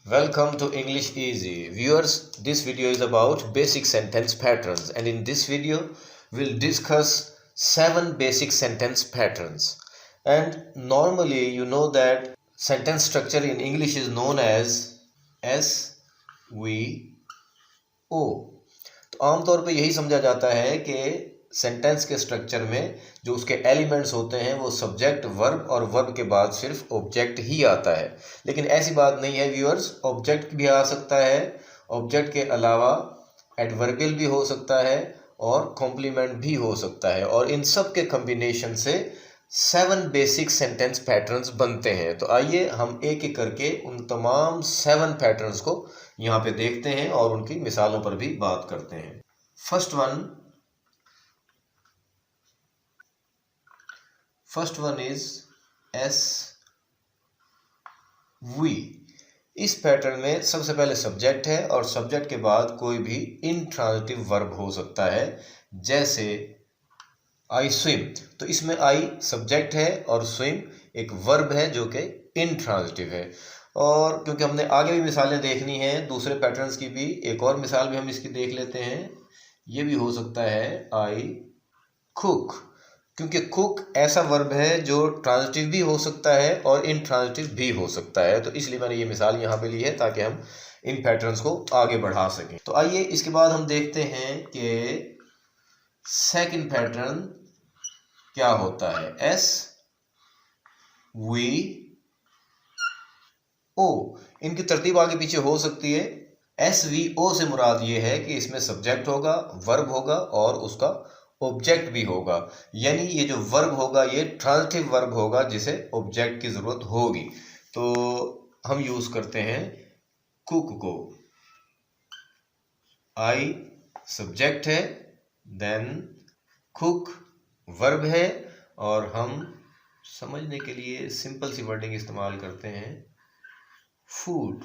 Welcome to English Easy. Viewers, this video is about basic sentence patterns, and in this video we'll discuss 7 basic sentence patterns. And normally you know that sentence structure in English is known as SVO. तो आमतौर पे यही समझा जाता है कि sentence के structure में जो उसके एलिमेंट्स होते हैं वो सब्जेक्ट, वर्ब और वर्ब के बाद सिर्फ ऑब्जेक्ट ही आता है। लेकिन ऐसी बात नहीं है व्यूअर्स, ऑब्जेक्ट भी आ सकता है। ऑब्जेक्ट के अलावा एडवर्बियल भी हो सकता है और कॉम्प्लीमेंट भी हो सकता है, और इन सब के कम्बिनेशन से 7 बेसिक सेंटेंस पैटर्न्स बनते हैं। तो आइए हम एक एक करके उन तमाम 7 पैटर्न्स को यहाँ पे देखते हैं और उनकी मिसालों पर भी बात करते हैं। First one is SV। इस पैटर्न में सबसे पहले सब्जेक्ट है और सब्जेक्ट के बाद कोई भी इंट्रांजिटिव वर्ब हो सकता है, जैसे आई स्विम। तो इसमें आई सब्जेक्ट है और स्विम एक वर्ब है जो कि इंट्रांजिटिव है। और क्योंकि हमने आगे भी मिसालें देखनी हैं दूसरे पैटर्न्स की भी, एक और मिसाल भी हम इसकी देख लेते हैं। ये भी हो सकता है आई कुक, क्योंकि कुक ऐसा वर्ब है जो ट्रांजिटिव भी हो सकता है और इंट्रांजिटिव भी हो सकता है। तो इसलिए मैंने ये मिसाल यहाँ पे ली है ताकि हम इन पैटर्न्स को आगे बढ़ा सकें। तो आइए इसके बाद हम देखते हैं कि सेकंड पैटर्न क्या होता है। SVO। इनकी तरतीब आगे पीछे हो सकती है। SVO से मुराद ये है कि इसमें सब्जेक्ट होगा, वर्ब होगा और उसका ऑब्जेक्ट भी होगा। यानी ये जो वर्ब होगा ये ट्रांजिटिव वर्ब होगा जिसे ऑब्जेक्ट की जरूरत होगी। तो हम यूज करते हैं कुक को। आई सब्जेक्ट है, देन कुक वर्ब है, और हम समझने के लिए सिंपल सी वर्डिंग इस्तेमाल करते हैं फूड।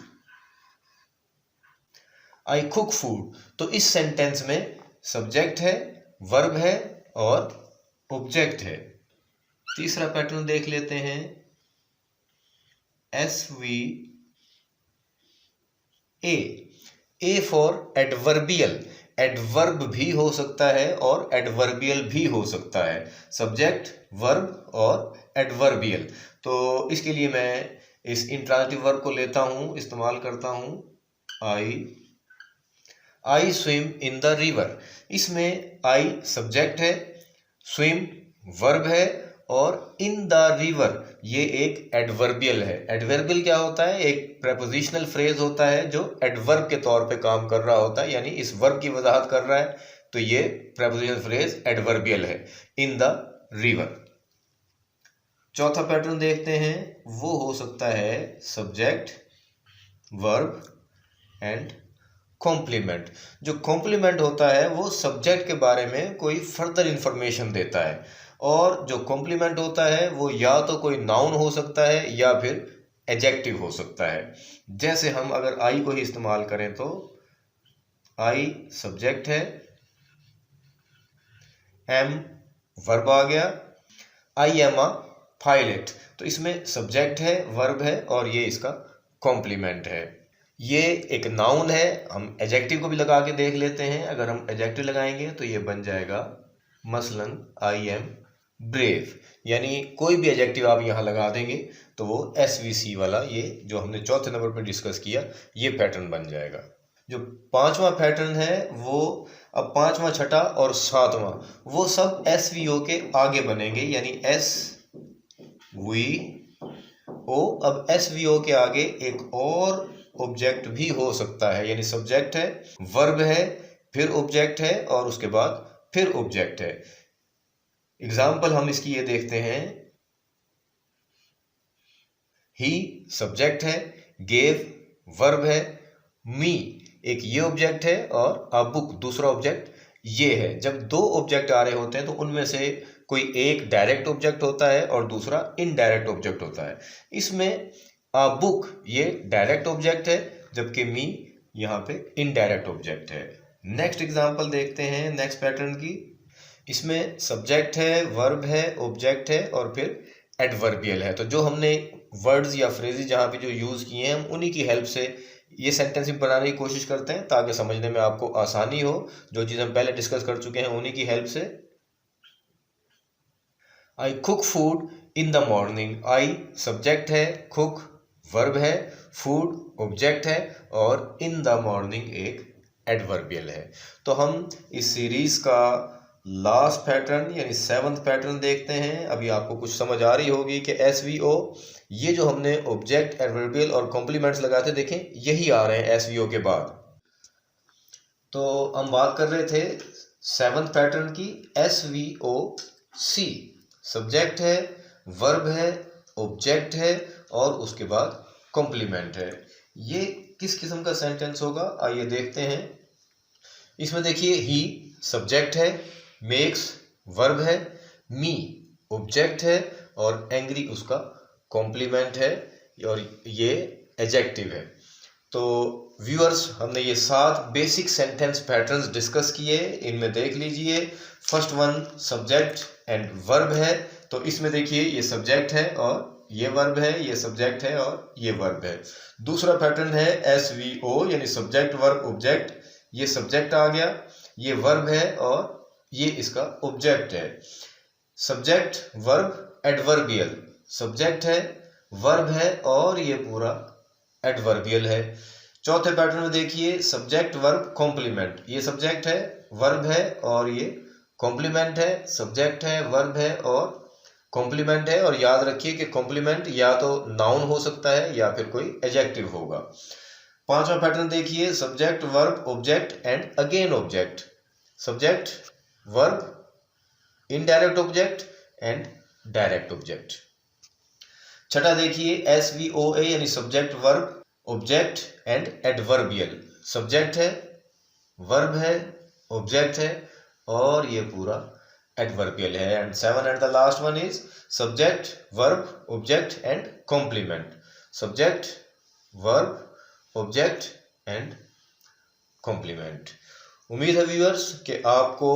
I cook food. तो इस सेंटेंस में सब्जेक्ट है, वर्ब है और ऑब्जेक्ट है। तीसरा पैटर्न देख लेते हैं, SVA। A for adverbial. Adverb भी हो सकता है और एडवर्बियल भी हो सकता है। सब्जेक्ट, वर्ब और एडवर्बियल। तो इसके लिए मैं इस इंट्रांजिटिव वर्ब को लेता हूं, इस्तेमाल करता हूं I swim in the river. इसमें आई सब्जेक्ट है, स्विम वर्ब है और इन द रिवर ये एक एडवर्बियल है। एडवर्बियल क्या होता है? एक प्रेपोजिशनल फ्रेज होता है जो एडवर्ब के तौर पे काम कर रहा होता है, यानी इस वर्ब की वजाहत कर रहा है। तो ये प्रेपोजिशनल फ्रेज एडवर्बियल है, इन द रिवर। चौथा पैटर्न देखते हैं, वो हो सकता है सब्जेक्ट, वर्ब एंड कॉम्प्लीमेंट। जो कॉम्प्लीमेंट होता है वो सब्जेक्ट के बारे में कोई फर्दर इंफॉर्मेशन देता है, और जो कॉम्प्लीमेंट होता है वो या तो कोई नाउन हो सकता है या फिर एडजेक्टिव हो सकता है। जैसे हम अगर आई को ही इस्तेमाल करें तो आई सब्जेक्ट है, एम वर्ब आ गया। I am a pilot. तो इसमें सब्जेक्ट है, वर्ब है और ये इसका कॉम्प्लीमेंट है। ये एक नाउन है। हम एडजेक्टिव को भी लगा के देख लेते हैं। अगर हम एडजेक्टिव लगाएंगे तो ये बन जाएगा मसलन आई एम ब्रेव। यानी कोई भी एडजेक्टिव आप यहाँ लगा देंगे तो वो SVC वाला, ये जो हमने चौथे नंबर पर डिस्कस किया, ये पैटर्न बन जाएगा। जो पांचवा पैटर्न है वो, अब पांचवा, छठा और सातवां वो सब SVO के आगे बनेंगे, यानी SVO। अब SVO के आगे एक और ऑब्जेक्ट भी हो सकता है, यानी सब्जेक्ट है, वर्ब है, फिर ऑब्जेक्ट है और उसके बाद फिर ऑब्जेक्ट है। एग्जाम्पल हम इसकी ये देखते हैं, ही सब्जेक्ट है, गेव वर्ब है, मी एक ये ऑब्जेक्ट है और अ बुक दूसरा ऑब्जेक्ट ये है। जब दो ऑब्जेक्ट आ रहे होते हैं तो उनमें से कोई एक डायरेक्ट ऑब्जेक्ट होता है और दूसरा इनडायरेक्ट ऑब्जेक्ट होता है। इसमें अ बुक ये डायरेक्ट ऑब्जेक्ट है, जबकि मी यहाँ पे इनडायरेक्ट ऑब्जेक्ट है। नेक्स्ट एग्जांपल देखते हैं नेक्स्ट पैटर्न की। इसमें सब्जेक्ट है, वर्ब है, ऑब्जेक्ट है और फिर एडवर्बियल है। तो जो हमने वर्ड्स या फ्रेजेस जहाँ पे जो यूज़ किए हैं हम उन्हीं की हेल्प से ये सेंटेंस भी बनाने की कोशिश करते हैं ताकि समझने में आपको आसानी हो। जो चीज़ हम पहले डिस्कस कर चुके हैं उन्हीं की हेल्प से। I cook food in the morning. I subject है, कुक वर्ब है, फूड ऑब्जेक्ट है और इन द मॉर्निंग एक एडवर्बियल है। तो हम इस सीरीज का लास्ट पैटर्न यानी 7th पैटर्न देखते हैं। अभी आपको कुछ समझ आ रही होगी कि SVO ये जो हमने ऑब्जेक्ट, एडवर्बियल और कॉम्प्लीमेंट्स लगाए थे, देखें यही आ रहे हैं SVO के बाद। तो हम बात कर रहे थे 7th पैटर्न की। SVOC सब्जेक्ट है, वर्ब है, ऑब्जेक्ट है और उसके बाद कॉम्प्लीमेंट है। ये किस किस्म का सेंटेंस होगा आइए देखते हैं। इसमें देखिए ही सब्जेक्ट है, मेक्स वर्ब है, मी ऑब्जेक्ट है और एंग्री उसका कॉम्प्लीमेंट है और ये एडजेक्टिव है। तो व्यूअर्स हमने ये 7 बेसिक सेंटेंस पैटर्न्स डिस्कस किए, इनमें देख लीजिए। First one subject and verb है। तो इसमें देखिए ये सब्जेक्ट है और ये वर्ब है, ये सब्जेक्ट है और ये वर्ब है। दूसरा पैटर्न है SVO यानी सब्जेक्ट वर्ब ऑब्जेक्ट। ये सब्जेक्ट आ गया, ये वर्ब है और ये इसका ऑब्जेक्ट है। सब्जेक्ट वर्ब एडवर्बियल, सब्जेक्ट है, वर्ब है और ये पूरा एडवर्बियल है। चौथे पैटर्न में देखिए सब्जेक्ट वर्ब कॉम्प्लीमेंट। ये सब्जेक्ट है, वर्ब है और ये कॉम्प्लीमेंट है। सब्जेक्ट है, वर्ब है और कॉम्प्लीमेंट है। और याद रखिए कि कॉम्प्लीमेंट या तो नाउन हो सकता है या फिर कोई एडजेक्टिव होगा। पांचवा पैटर्न देखिए subject verb object and again object. Subject verb, indirect object and direct object. छठा देखिए SVOA यानी subject verb object and adverbial. Subject है, वर्ब है, ऑब्जेक्ट है और ये पूरा एडवर्बियल है। And 7 and the last one is subject verb object and complement. Subject verb object and complement. उम्मीद है व्यूअर्स कि आपको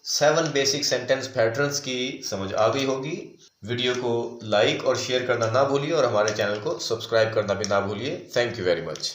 7 बेसिक सेंटेंस पैटर्न्स की समझ आ गई होगी। वीडियो को लाइक और शेयर करना ना भूलिए और हमारे चैनल को सब्सक्राइब करना भी ना भूलिए। Thank you very much.